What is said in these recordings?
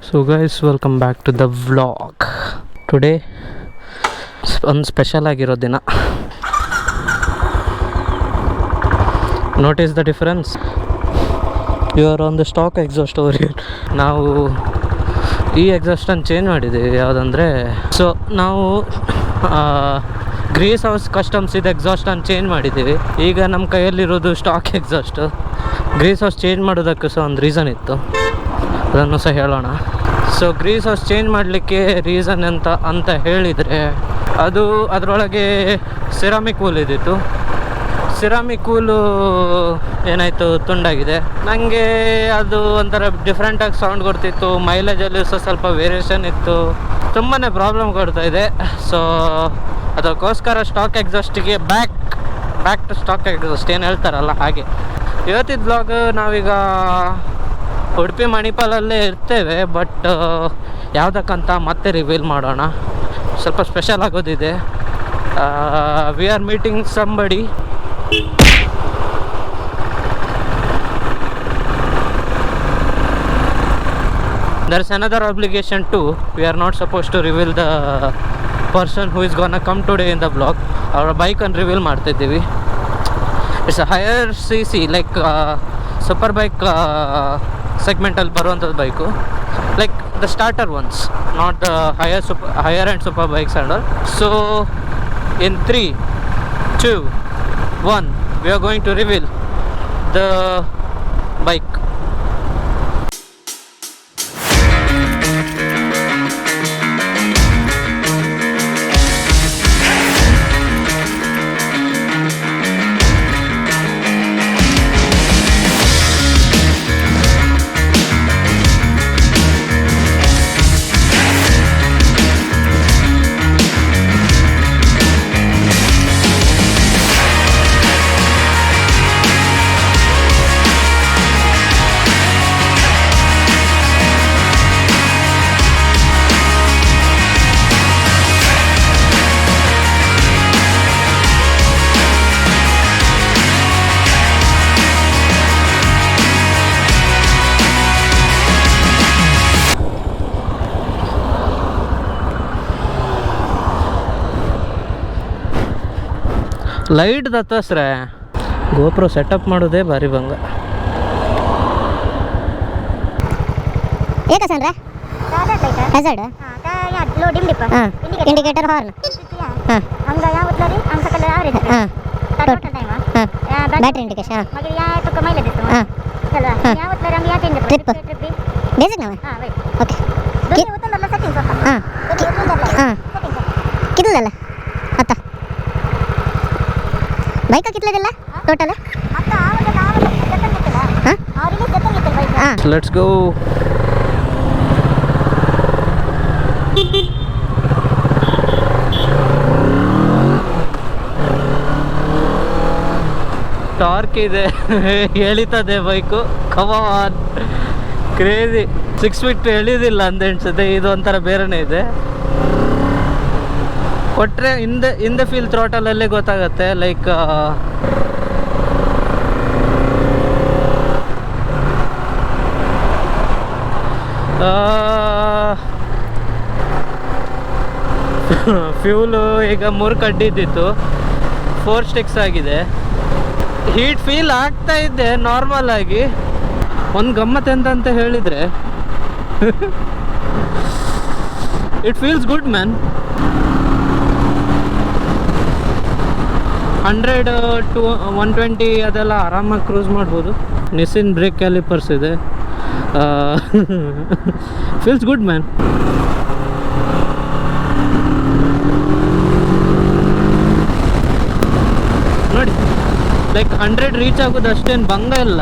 So guys, welcome back to the vlog. Today ಒಂದು special ಆಗಿರೋ ದಿನ. Notice the difference? You are on the stock exhaust over here. ನಾವು ಈ ಎಕ್ಸಾಸ್ಟನ್ನು change ಮಾಡಿದ್ದೀವಿ. ಯಾವುದಂದರೆ ನಾವು ಗ್ರೀಸ್ ಹೌಸ್ ಕಸ್ಟಮ್ಸ್ ಇದು ಎಕ್ಸಾಸ್ಟನ್ನು ಚೇಂಜ್ ಮಾಡಿದ್ದೀವಿ. ಈಗ ನಮ್ಮ ಕೈಯಲ್ಲಿರೋದು stock exhaust. Grease house change ಮಾಡೋದಕ್ಕೆ ಒಂದು ರೀಸನ್ ಇತ್ತು, ಅದನ್ನು ಸಹ ಹೇಳೋಣ. ಗ್ರೀಸ್ ಹೌಸ್ ಚೇಂಜ್ ಮಾಡಲಿಕ್ಕೆ ರೀಸನ್ ಅಂತ ಹೇಳಿದರೆ ಅದರೊಳಗೆ ಸಿರಾಮಿಕ್ ವೂಲ್ ಇದ್ದಿತ್ತು. ಸಿರಾಮಿಕ್ ವೂಲು ಏನಾಯಿತು, ತುಂಡಾಗಿದೆ. ನನಗೆ ಅದು ಒಂಥರ ಡಿಫ್ರೆಂಟಾಗಿ ಸೌಂಡ್ ಕೊಡ್ತಿತ್ತು. ಮೈಲೇಜಲ್ಲಿ ಸಹ ಸ್ವಲ್ಪ ವೇರಿಯೇಷನ್ ಇತ್ತು. ತುಂಬಾ ಪ್ರಾಬ್ಲಮ್ ಕೊಡ್ತಾಯಿದೆ. ಅದಕ್ಕೋಸ್ಕರ ಸ್ಟಾಕ್ ಎಕ್ಸಾಸ್ಟಿಗೆ ಬ್ಯಾಕ್ ಟು ಸ್ಟಾಕ್ ಎಕ್ಸಾಸ್ಟ್ ಏನು ಹೇಳ್ತಾರಲ್ಲ ಹಾಗೆ. ಇವತ್ತಿನ ಬ್ಲಾಗ್ ನಾವೀಗ ಉಡುಪಿ ಮಣಿಪಾಲಲ್ಲೇ ಇರ್ತೇವೆ. ಬಟ್ ಯಾವುದಕ್ಕಂತ ಮತ್ತೆ ರಿವೀಲ್ ಮಾಡೋಣ. ಸ್ವಲ್ಪ ಸ್ಪೆಷಲ್ ಆಗೋದಿದೆ. We are meeting somebody. There is another obligation too. We are not supposed to reveal the person who is gonna come today in the vlog. Our bike and reveal ಮಾಡ್ತಿದ್ದೀವಿ. It's a higher cc like super bike ಸೆಗ್ಮೆಂಟಲ್ಲಿ ಬರುವಂಥದ್ದು bike, like the starter once, not the higher and super bikes and all. So in 3, 2, 1 we are going to reveal the bike. Light ದತ್ತಸ್ರೆ GoPro setup ಮಾಡೋದೇ ಭಾರಿ ಭಂಗ. ಏಕಸಂದ್ರೆ hazard low dim dip indicator horn हां अंग या उतलरी अंग सकल आवरेज हां टोटल टाइम हां बैटरी इंडिकेशन हां मगर या तो कमाई देतो हां चलो या उतलरी अंग या चेंज ट्रिप बेसिक ना हां वेट ओके दोन्ही उतलला सेटिंग होता हां दोन्ही उतलला हां सेटिंग कितलला आता बाइक कितलेदिಲ್ಲ ಟೋಟಲ್ आता ಆವಾಗ ಜತನ್ ಇತ್ತಲ್ಲ ಹಾಂ ಅವರಿಗೆ ಜತನ್ ಇತ್ತಲ್ಲ ಬೈಕ್ ಹಾಂ. Let's go. ಟಾರ್ಕ್ ಇದೆ, ಎಳಿತದೆ ಬೈಕು. ಕಮಾನ್, ಕ್ರೇಜಿ. 6 ಫೀಟ್ ಎಳಿದಿಲ್ಲ ಅಂತ ಎಣಿಸುತ್ತೆ. ಇದು ಒಂಥರ ಬೇರೆನೇ ಇದೆ. ಕೊಟ್ಟರೆ ಹಿಂದೆ ಫೀಲ್ ಥ್ರೋಟಲಲ್ಲೇ ಗೊತ್ತಾಗತ್ತೆ. ಲೈಕ್ ಫ್ಯೂಲು ಈಗ 3 ಕಡ್ಡಿದ್ದಿತ್ತು, 4 ಸ್ಟಿಕ್ಸ್ ಆಗಿದೆ. ಹೀಟ್ ಫೀಲ್ ಆಗ್ತಾ ಇದ್ದೆ ನಾರ್ಮಲ್ ಆಗಿ. ಒಂದು ಗಮ್ಮತ್ ಅಂತ ಹೇಳಿದರೆ it feels good man. 100 to 120 ಅದೆಲ್ಲ ಆರಾಮಾಗಿ ಕ್ರೂಸ್ ಮಾಡ್ಬೋದು. ನಿಸ್ಸಿನ್ ಬ್ರೇಕ್ ಕ್ಯಾಲಿಪರ್ಸ್ ಇದೆ. Feels good man. ನೋಡಿ, ಲೈಕ್ 100 ರೀಚ್ ಆಗೋದು ಅಷ್ಟೇನು ಭಂಗ ಇಲ್ಲ.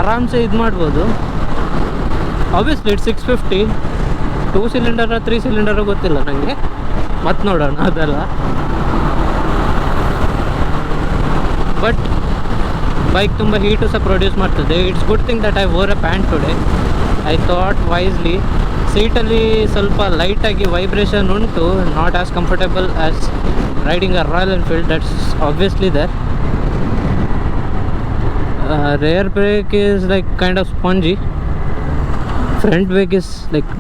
ಆರಾಮ್ಸೆ ಇದು ಮಾಡ್ಬೋದು. Obviously it 650. 2 ಸಿಲಿಂಡರ 3 ಸಿಲಿಂಡರ ಗೊತ್ತಿಲ್ಲ ನನಗೆ, ಮತ್ತೆ ನೋಡೋಣ ಅದೆಲ್ಲ. ಬಟ್ ಬೈಕ್ ತುಂಬ ಹೀಟು ಸಹ ಪ್ರೊಡ್ಯೂಸ್ ಮಾಡ್ತದೆ. It's good thing that I wore a pant today. I thought wisely. ಸೀಟಲ್ಲಿ ಸ್ವಲ್ಪ ಲೈಟಾಗಿ ವೈಬ್ರೇಷನ್ ಉಂಟು, not as comfortable as riding a Royal Enfield, that's obviously there. rear brake is like kind of spongy. Front brake is like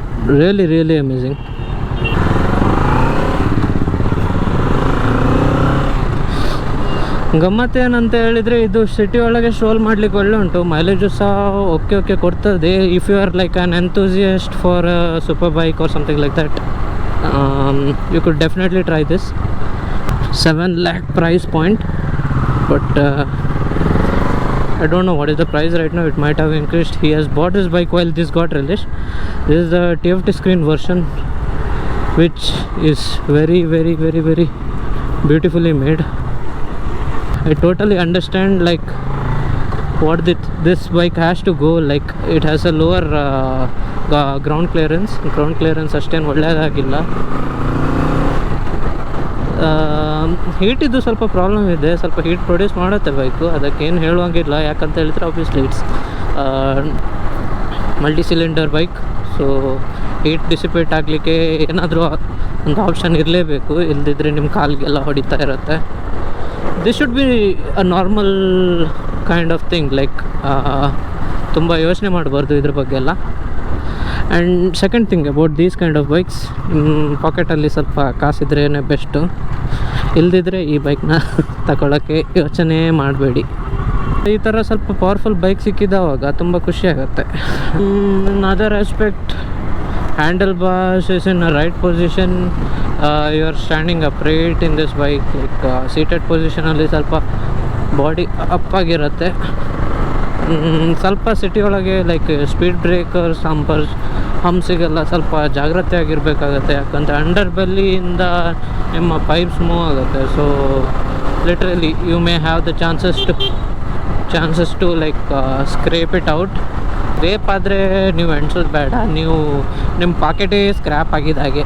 really amazing. ಗಮ್ಮತ್ತು ಏನಂತ ಹೇಳಿದರೆ ಇದು city ಒಳಗೆ Stroll ಮಾಡಲಿಕ್ಕೆ ಒಳ್ಳೆ ಉಂಟು. ಮೈಲೇಜು ಸಹ ಓಕೆ ಕೊಡ್ತದೆ. If you are like an enthusiast for super bike or something like that, you could definitely try this. 7 lakh price point, but I don't know what is the price right now. It might have increased. He has bought his bike while this got released. This is the TFT screen version, which is very beautifully made. I totally understand like what this bike has to go. Like it has a lower ground clearance ಅಷ್ಟೇನು ಒಳ್ಳೆಯದಾಗಿಲ್ಲ. Heat ಇದು ಸ್ವಲ್ಪ problem ಇದೆ, ಸ್ವಲ್ಪ heat produce ಮಾಡುತ್ತೆ bike, ಅದಕ್ಕೇನು ಹೇಳುವಂಗಿಲ್ಲ. ಯಾಕಂತ ಹೇಳಿದ್ರೆ obviously it's multi cylinder bike. So heat dissipate ಆಗಲಿಕ್ಕೆ ಏನಾದರೂ ಒಂದು ಆಪ್ಷನ್ ಇರಲೇಬೇಕು, ಇಲ್ಲದಿದ್ದರೆ ನಿಮ್ಮ ಕಾಲಿಗೆಲ್ಲ ಹೊಡಿತಾ ಇರುತ್ತೆ. This should be a normal kind of thing. Like ತುಂಬ ಯೋಚನೆ ಮಾಡಬಾರ್ದು ಇದ್ರ ಬಗ್ಗೆ ಎಲ್ಲ. And second thing about these kind of bikes, ಪಾಕೆಟಲ್ಲಿ ಸ್ವಲ್ಪ ಕಾಸಿದ್ರೇ ಬೆಸ್ಟು, ಇಲ್ಲದಿದ್ದರೆ ಈ ಬೈಕ್ನ ತಗೊಳ್ಳೋಕ್ಕೆ ಯೋಚನೆ ಮಾಡಬೇಡಿ. ಈ ಥರ ಸ್ವಲ್ಪ ಪವರ್ಫುಲ್ ಬೈಕ್ ಸಿಕ್ಕಿದವಾಗ ತುಂಬ ಖುಷಿಯಾಗುತ್ತೆ. Other aspect, handle bars is in a right position. You are standing upright in this bike. Like seated ಪೊಸಿಷನಲ್ಲಿ ಸ್ವಲ್ಪ ಬಾಡಿ ಅಪ್ಪಾಗಿರುತ್ತೆ. ಸ್ವಲ್ಪ ಸಿಟಿ ಒಳಗೆ ಲೈಕ್ ಸ್ಪೀಡ್ ಬ್ರೇಕರ್ಸ್, ಹಂಪ್ಸಿಗೆಲ್ಲ ಸ್ವಲ್ಪ ಜಾಗ್ರತೆ ಆಗಿರಬೇಕಾಗತ್ತೆ. ಯಾಕಂದರೆ ಅಂಡರ್ ಬೆಲ್ಲಿಯಿಂದ ನಿಮ್ಮ ಪೈಪ್ಸ್ ಮೂವ್ ಆಗುತ್ತೆ. So literally you may have the chances to like scrape it out. Scrape ಆದರೆ ನೀವು ಎಣ್ಸೋದು ಬೇಡ, ನೀವು ನಿಮ್ಮ ಪಾಕೆಟೇ ಸ್ಕ್ರ್ಯಾಪ್ ಆಗಿದ ಹಾಗೆ.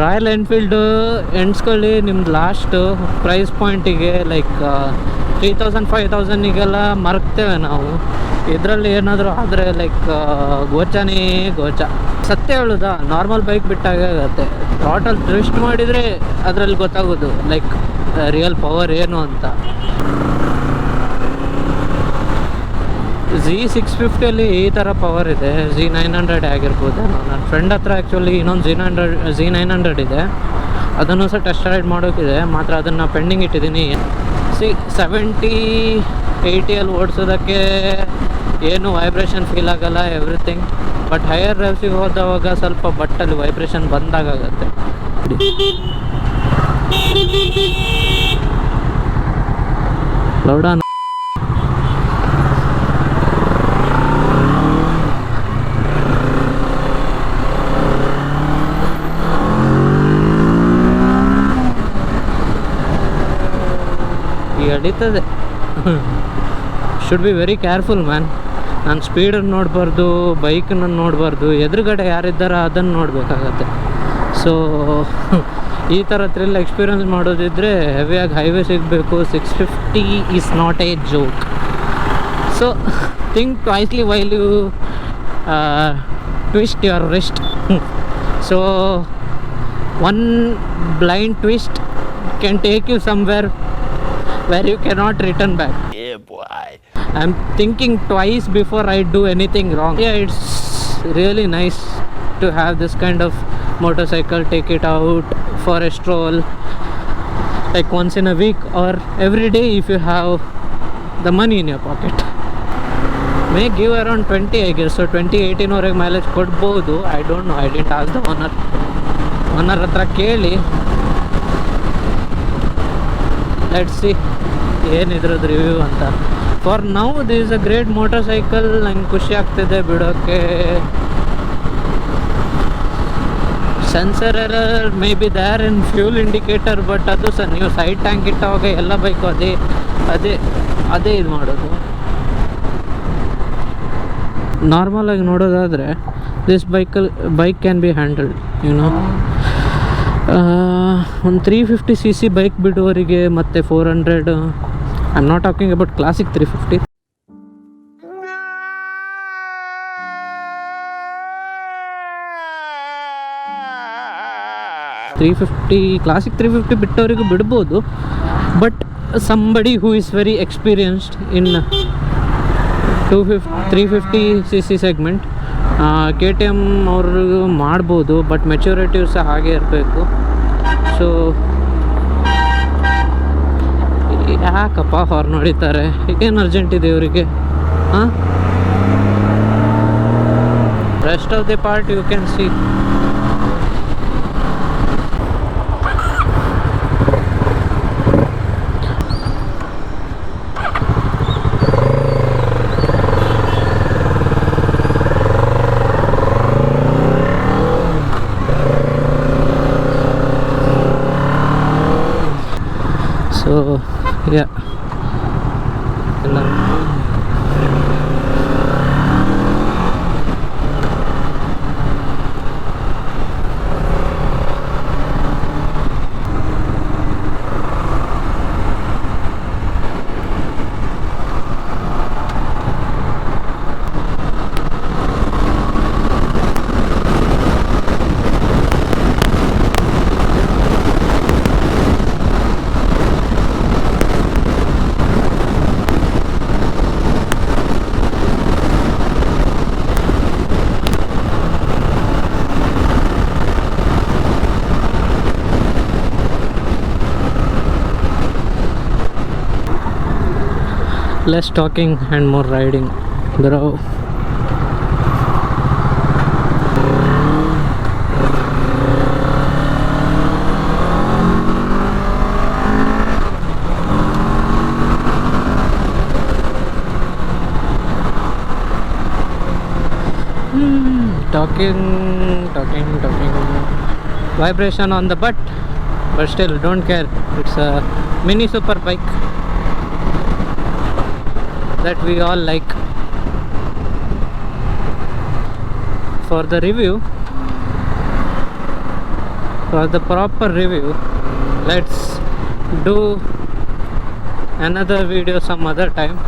ರಾಯಲ್ ಎನ್ಫೀಲ್ಡು ಎಣ್ಸ್ಕೊಳ್ಳಿ ನಿಮ್ದು ಲಾಸ್ಟು ಪ್ರೈಸ್ ಪಾಯಿಂಟಿಗೆ ಲೈಕ್ 3000 5000 ಮರಗ್ತೇವೆ ನಾವು. ಇದರಲ್ಲಿ ಏನಾದರೂ ಆದರೆ ಲೈಕ್ ಗೋಚ. ಸತ್ಯ ಹೇಳೋದಾ, ನಾರ್ಮಲ್ ಬೈಕ್ ಬಿಟ್ಟಾಗತ್ತೆ. ಥ್ರಾಟಲ್ ಟ್ವಿಸ್ಟ್ ಮಾಡಿದರೆ ಅದರಲ್ಲಿ ಗೊತ್ತಾಗೋದು ಲೈಕ್ ರಿಯಲ್ ಪವರ್ ಏನು ಅಂತ. Z650 ಈ ಥರ ಪವರ್ ಇದೆ. Z900 ಆಗಿರ್ಬೋದು. ನನ್ನ ಫ್ರೆಂಡ್ ಹತ್ರ ಆ್ಯಕ್ಚುಲಿ ಇನ್ನೊಂದು Z900 ಇದೆ, ಅದನ್ನು ಸಹ ಟೆಸ್ಟ್ ರೈಡ್ ಮಾಡೋಕ್ಕಿದೆ. ಮಾತ್ರ ಅದನ್ನು ಪೆಂಡಿಂಗ್ ಇಟ್ಟಿದ್ದೀನಿ. 70-80 ಓಡಿಸೋದಕ್ಕೆ ಏನು ವೈಬ್ರೇಷನ್ ಫೀಲ್ ಆಗಲ್ಲ, ಎವ್ರಿಥಿಂಗ್. ಬಟ್ ಹೈಯರ್ ರೇವ್ಸಿಗೆ ಹೋದವಾಗ ಸ್ವಲ್ಪ ಬಟ್ಟಲ್ಲಿ ವೈಬ್ರೇಷನ್ ಬಂದಾಗತ್ತೆ. ಲೌಡಾ ಅಡಿತದೆ. Should be very careful man. ನಾನು ಸ್ಪೀಡನ್ನು ನೋಡಬಾರ್ದು, ಬೈಕನ್ನು ನೋಡಬಾರ್ದು, ಎದುರುಗಡೆ ಯಾರಿದ್ದಾರ ಅದನ್ನು ನೋಡಬೇಕಾಗತ್ತೆ. ಸೊ ಈ ಥರ ಥ್ರಿಲ್ ಎಕ್ಸ್ಪೀರಿಯನ್ಸ್ ಮಾಡೋದಿದ್ದರೆ ಹೆವಿಯಾಗಿ ಹೈವೇ ಸಿಗಬೇಕು. 650 is not a joke. So think twicely while you twist your wrist. So one blind twist can take you somewhere where you cannot return back. Yeah boy, I'm thinking twice before I do anything wrong. Yeah, it's really nice to have this kind of motorcycle. Take it out for a stroll like once in a week or every day if you have the money in your pocket. May give around 20 I guess. So 2018 ವರೆಗೆ mileage ಕೊಡ್ಬೋದು. I don't know, I didn't ask the owner ಹತ್ರ ಕೇಳಿ. Let's see ಏನಿದ್ರದ್ದು review ಅಂತ. For now this is a great motorcycle. ನಂಗೆ ಖುಷಿ ಆಗ್ತಿದೆ ಬಿಡೋಕ್ಕೆ. Sensor error may be there in fuel indicator, but ಅದು ಸಹ ನೀವು ಸೈಡ್ ಟ್ಯಾಂಕ್ ಇಟ್ಟವಾಗ ಎಲ್ಲ ಬೈಕು ಅದೇ ಇದು ಮಾಡೋದು. ನಾರ್ಮಲಾಗಿ ನೋಡೋದಾದರೆ this bike can be handled, YONO. ಒಂದು 350cc ಬೈಕ್ ಬಿಡುವವರಿಗೆ ಮತ್ತು 400, I am not talking about classic 350. Classic 350 ಬಿಟ್ಟವರಿಗೂ ಬಿಡ್ಬೋದು. But somebody who is very experienced in 350cc segment. KTM ಅವರು ಮಾಡ್ಬೋದು, ಬಟ್ ಮೆಚುರಿಟಿ ಸಹ ಹಾಗೆ ಇರಬೇಕು. ಸೊ ಯಾಕಪ್ಪ ಹಾರ್ನ್ ಹೊಡಿತಾರೆ? ಏನು ಅರ್ಜೆಂಟ್ ಇದೆ ಇವರಿಗೆ? ಹಾಂ, rest of the part you can see. So yeah, less talking and more riding, bro. Talking. Vibration on the butt, but still don't care. It's a mini super bike that we all like. For the review, for the proper review, let's do another video some other time.